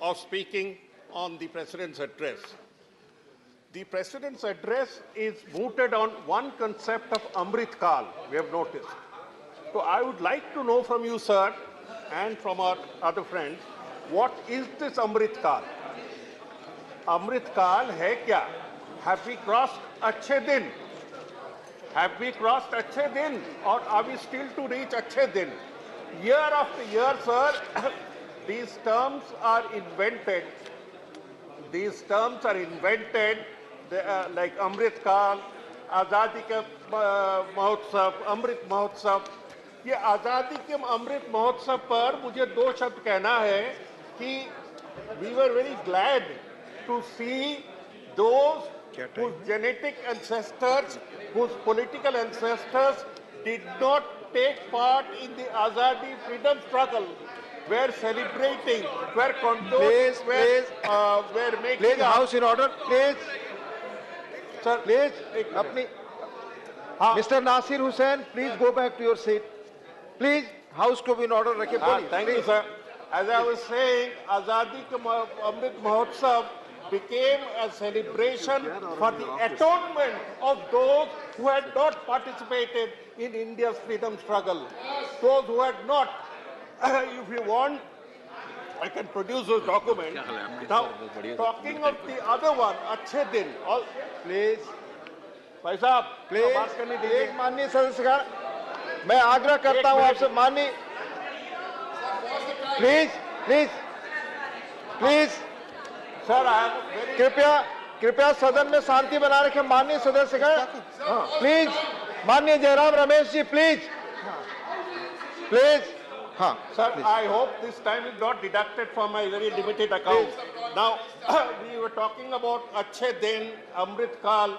of speaking on the President's address. The President's address is mooted on one concept of Amrit Kal, we have noticed. So I would like to know from you, sir, and from our other friends, what is this Amrit Kal? Amrit Kal hai kya? Have we crossed Achhe Din? Have we crossed Achhe Din? Or are we still to reach Achhe Din? Year after year, sir, these terms are invented. These terms are invented like Amrit Kal, Azadi Ke Mahotsav, Amrit Mahotsav. ये आज़ादी के अमृत महोत्सव पर मुझे दो शब्द कहना है कि we were very glad to see those whose genetic ancestors, whose political ancestors did not take part in the Azadi freedom struggle, were celebrating, were condoning, were making... Please, House in order, please. Sir, please, Mr. Nasir Hussain, please go back to your seat. Please, House to be in order. Thank you, sir. As I was saying, Azadi Ka Amrit Mahotsav became a celebration for the atonement of those who had not participated in India's freedom struggle. Those who had not. If you want, I can produce those documents. Now, talking of the other one, Achhe Din. Please. भाई साहब, please, बात करने दीजिए। एक माननीय सदस्यगण, मैं आग्रह करता हूं आपसे माननीय, प्लीज, सर, कृपया सदन में शांति बना रखें माननीय सदस्यगण, प्लीज, माननीय जयराम रमेश जी, प्लीज, हाँ, sir, I hope this time is not deducted from my very limited account. Now, we were talking about Achhe Din, Amrit Kal,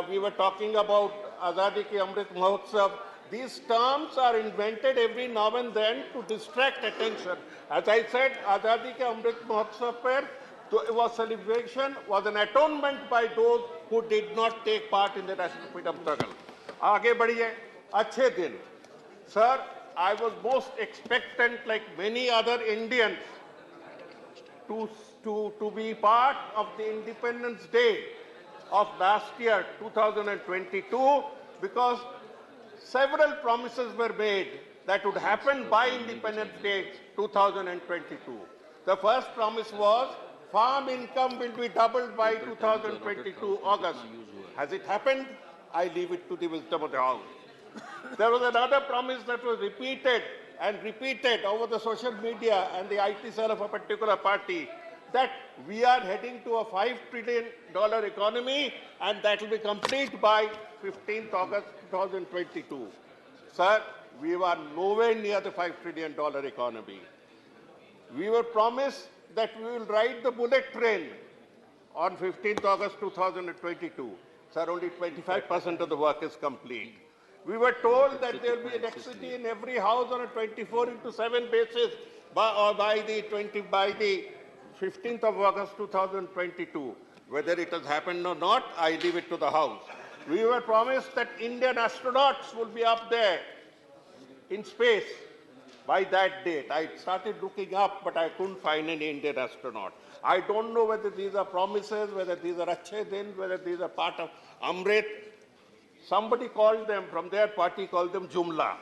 we were talking about Azadi Ki Amrit Mahotsav. These terms are invented every now and then to distract attention. As I said, Azadi Ki Amrit Mahotsav per was celebration, was an atonement by those who did not take part in the national freedom struggle. Aage badhiye, Achhe Din. Sir, I was most expectant, like many other Indians, to be part of the Independence Day of last year, 2022, because several promises were made that would happen by Independence Day 2022. The first promise was farm income will be doubled by 2022 August. Has it happened? I leave it to the wisdom of the House. There was another promise that was repeated and repeated over the social media and the IT cell of a particular party, that we are heading to a $5 trillion economy and that will be complete by 15th August 2022. Sir, we were nowhere near the $5 trillion economy. We were promised that we will ride the bullet train on 15th August 2022. Sir, only 25% of the work is complete. We were told that there will be electricity in every house on a 24/7 basis by the 15th of August 2022. Whether it has happened or not, I leave it to the House. We were promised that Indian astronauts will be up there in space by that date. I started looking up, but I couldn't find any Indian astronaut. I don't know whether these are promises, whether these are Achhe Din, whether these are part of Amrit. Somebody called them, from their party, called them Jumla.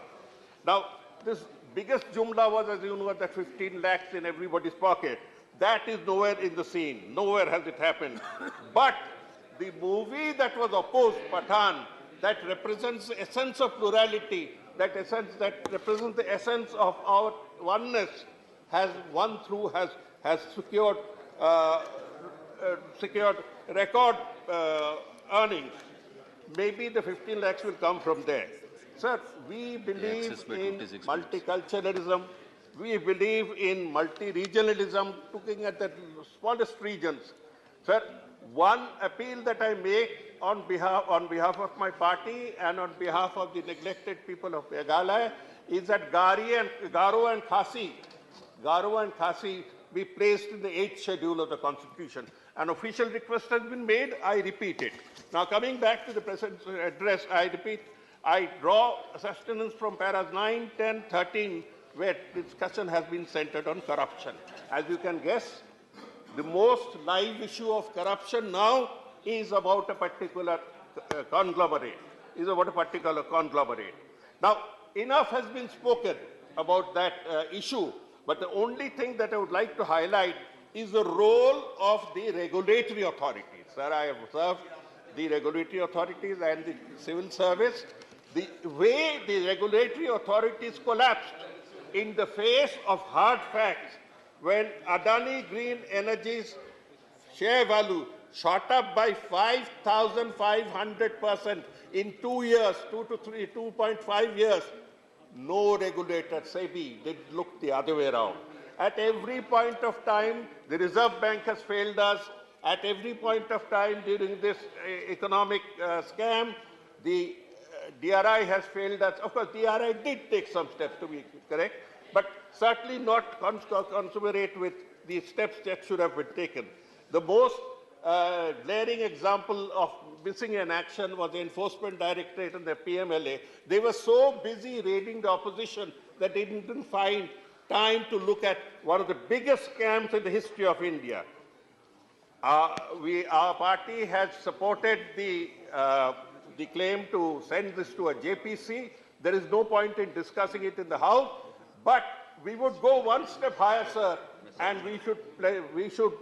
Now, this biggest Jumla was, as you know, that 15 lakhs in everybody's pocket. That is nowhere in the scene. Nowhere has it happened. But the movie that was opposed, Pathan, that represents the essence of plurality, that represents the essence of our oneness, has won through, has secured record earnings. Maybe the 15 lakhs will come from there. Sir, we believe in multiculturalism. We believe in multi-regionalism, looking at the smallest regions. Sir, one appeal that I make on behalf of my party and on behalf of the neglected people of Meghalaya is that Garo and Khasi be placed in the 8th schedule of the Constitution. An official request has been made. I repeat it. Now, coming back to the President's address, I repeat, I draw sustenance from paras 9, 10, 13, where discussion has been centered on corruption. As you can guess, The most live issue of corruption now is about a particular conglomerate. Now, enough has been spoken about that issue, but the only thing that I would like to highlight is the role of the regulatory authorities. Sir, I have observed the regulatory authorities and the civil service, the way the regulatory authorities collapsed in the face of hard facts when Adani Green Energy's share value shot up by 5,500% in 2 years, 2.5 years. No regulator, SEBI, did look the other way around. At every point of time, the Reserve Bank has failed us. At every point of time during this economic scam, the DRI has failed us. Of course, DRI did take some steps, to be correct, but certainly not consummate with the steps that should have been taken. The most glaring example of missing in action was the Enforcement Directorate and the PMLA. They were so busy raiding the opposition that they didn't find time to look at one of the biggest scams in the history of India. Our party has supported the claim to send this to a JPC. There is no point in discussing it in the House, but we would go one step higher, sir, and we should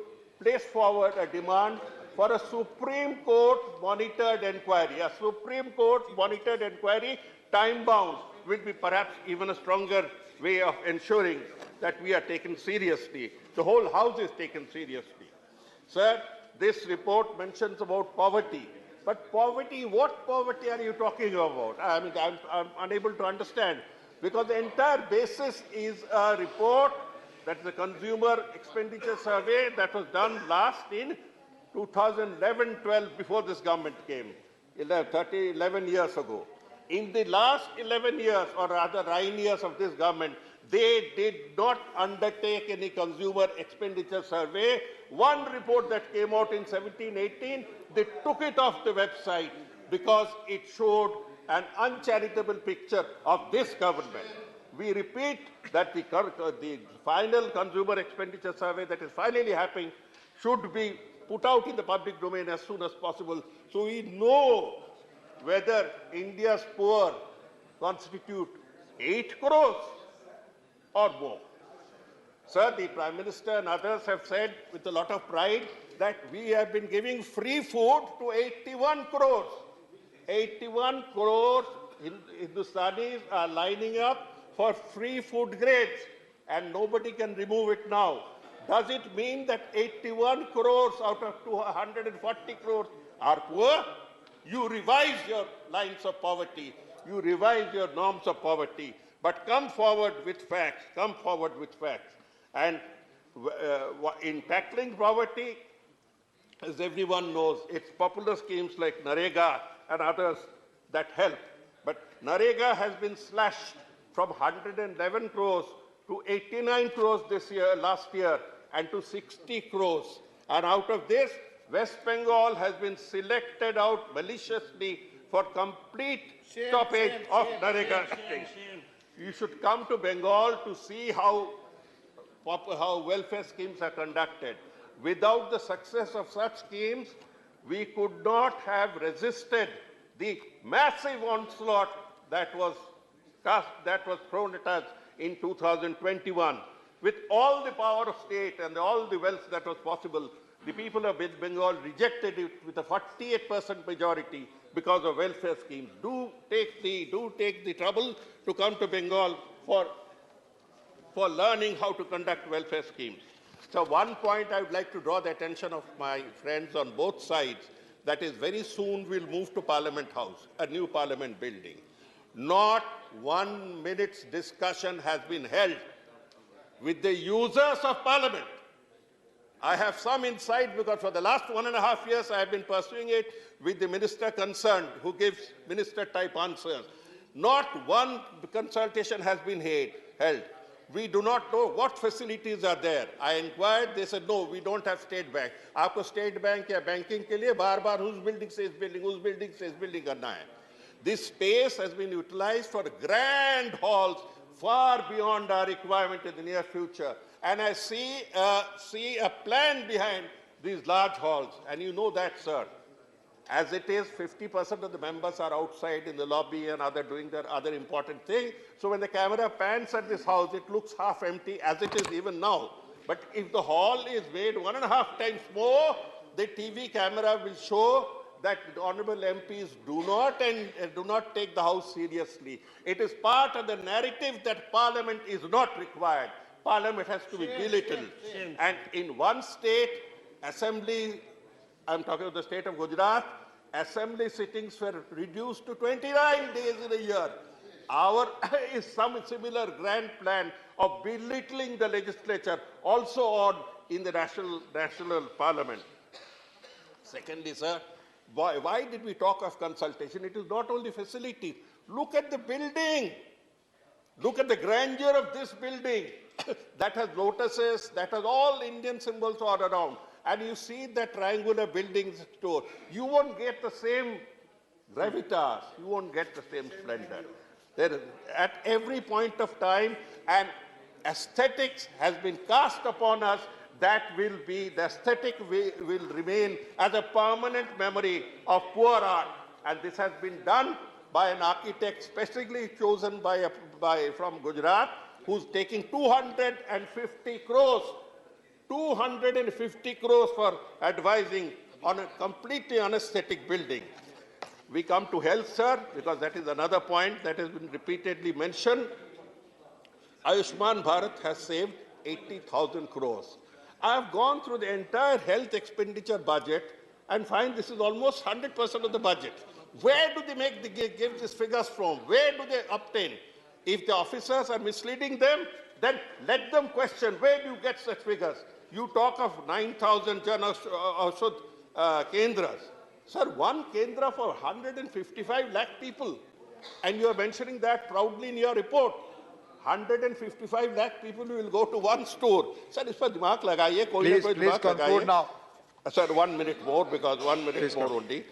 place forward a demand for a Supreme Court monitored inquiry. A Supreme Court monitored inquiry, time-bound, will be perhaps even a stronger way of ensuring that we are taken seriously. The whole House is taken seriously. Sir, this report mentions about poverty. But poverty, what poverty are you talking about? I mean, I'm unable to understand. Because the entire basis is a report, that's the Consumer Expenditure Survey that was done last in 2011-12, before this government came, 11 years ago. In the last 11 years, or rather 9 years of this government, they did not undertake any consumer expenditure survey. One report that came out in 17-18, they took it off the website because it showed an uncharitable picture of this government. We repeat that the final consumer expenditure survey that is finally happening should be put out in the public domain as soon as possible, so we know whether India's poor constitute 8 crores or more. Sir, the Prime Minister and others have said with a lot of pride that we have been giving free food to 81 crores. 81 crores Hindustanis are lining up for free food grades, and nobody can remove it now. Does it mean that 81 crores out of 240 crores are poor? You revise your lines of poverty. You revise your norms of poverty. But come forward with facts. Come forward with facts. And in tackling poverty, as everyone knows, it's popular schemes like Narega and others that help. But Narega has been slashed from 111 crores to 89 crores last year, and to 60 crores. And out of this, West Bengal has been selected out maliciously for complete stoppage of Narega. You should come to Bengal to see how welfare schemes are conducted. Without the success of such schemes, we could not have resisted the massive onslaught that was thrown at us in 2021. With all the power of state and all the wealth that was possible, the people of Bengal rejected it with a 48% majority because of welfare schemes. Do take the trouble to come to Bengal for learning how to conduct welfare schemes. So one point I would like to draw the attention of my friends on both sides, that is very soon we'll move to Parliament House, a new Parliament building. Not 1 minute's discussion has been held with the users of Parliament. I have some insight because for the last 1.5 years I have been pursuing it with the minister concerned, who gives minister-type answers. Not one consultation has been held. We do not know what facilities are there. I inquired, they said, no, we don't have State Bank. Aapko State Bank ya banking ke liye baar-baar whose building says building karna hai. This space has been utilized for grand halls far beyond our requirement in the near future. And I see a plan behind these large halls, and you know that, sir. As it is, 50% of the members are outside in the lobby and doing their other important thing. So when the camera pans at this house, it looks half empty, as it is even now. But if the hall is made 1.5 times more, the TV camera will show that the honorable MPs do not take the house seriously. It is part of the narrative that Parliament is not required. Parliament has to be belittled. And in one state, Assembly, I'm talking of the state of Gujarat, Assembly sittings were reduced to 29 days in a year. Our is some similar grand plan of belittling the legislature also on in the national Parliament. Secondly, sir, why did we talk of consultation? It is not only facilities. Look at the building. Look at the grandeur of this building. That has lotuses, that has all Indian symbols all around. And you see that triangular buildings store. You won't get the same gravitas. You won't get the same splendor. At every point of time, and aesthetics has been cast upon us. That will be, the aesthetic will remain as a permanent memory of poor art. And this has been done by an architect specially chosen from Gujarat, who's taking 250 crores. 250 crores for advising on a completely unaesthetic building. We come to health, sir, because that is another point that has been repeatedly mentioned. Ayushman Bharat has saved 80,000 crores. I have gone through the entire health expenditure budget and find this is almost 100% of the budget. Where do they give these figures from? Where do they obtain? If the officers are misleading them, then let them question, where do you get such figures? You talk of 9,000 kendras. Sir, one kendra for 155 lakh people. And you are mentioning that proudly in your report. 155 lakh people will go to one store. Sir, is par dimag lagaiye, koi na koi dimag conclude lagaiye. now. Sir, 1 minute more, because 1 minute more only.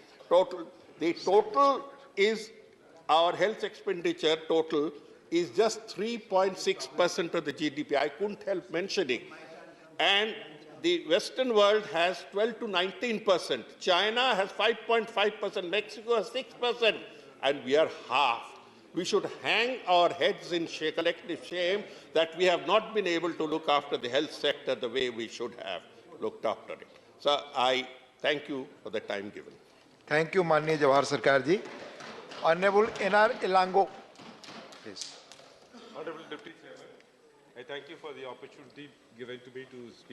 The total is, our health expenditure total is just 3.6% of the GDP. I couldn't help mentioning. And the Western world has 12 to 19%. China has 5.5%. Mexico has 6%. And we are half. We should hang our heads in collective shame that we have not been able to look after the health sector the way we should have looked after it. So I thank you for the time given. Thank you, Manya Jawhar Sircar ji. Honorable N.R. Elango, please. Honorable Deputy Chairman, I thank you for the opportunity given to me to speak.